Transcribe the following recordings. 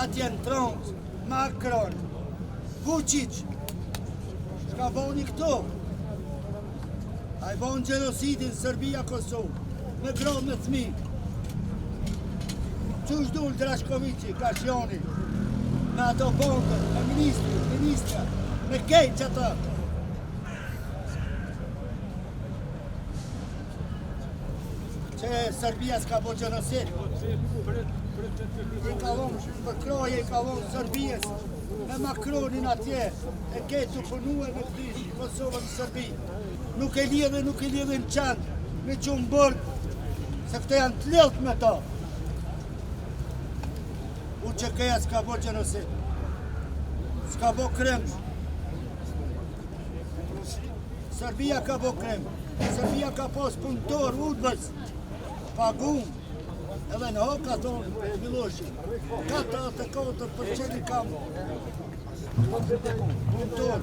atje në Trump, Macron, Vučić, shka boni këto? A i bon gjenosidin Serbia, Kosovë, me grodë me thmi. Qush dul Drashkovici, Kashioni, me ato bondë, me ministra, me kejtë që ata. Që Serbia s'ka bo gjenosid. I kalon për kroje, i kalon Serbijes, me Macronin atje, e kejtë të punue me këti Kosovën Serbi. Nuk e lidhin qanë, me Qumburg, se këte janë të lilt me ta. UÇK-ja s'ka bo gjenosid, s'ka bo krem. Serbia ka bo krem, Serbia ka pos punëtor, udhës, pagun, edhe në hoka tonë Miloshi, 44% i kam punëtor.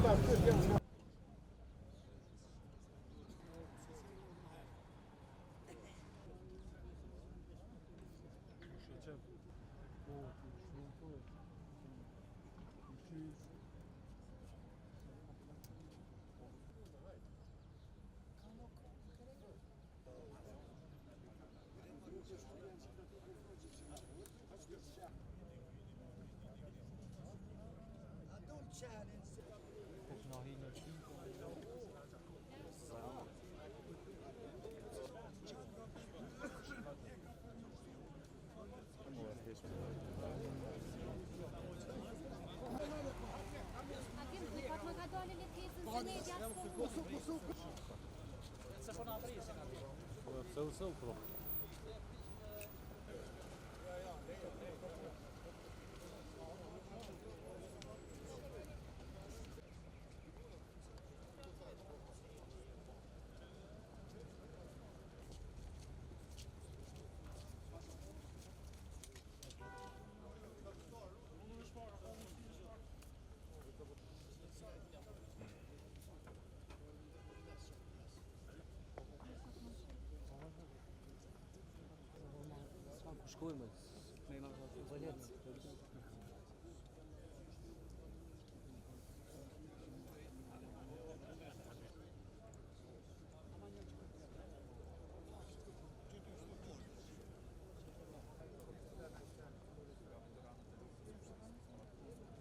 Shkojmë, me nga vëllet.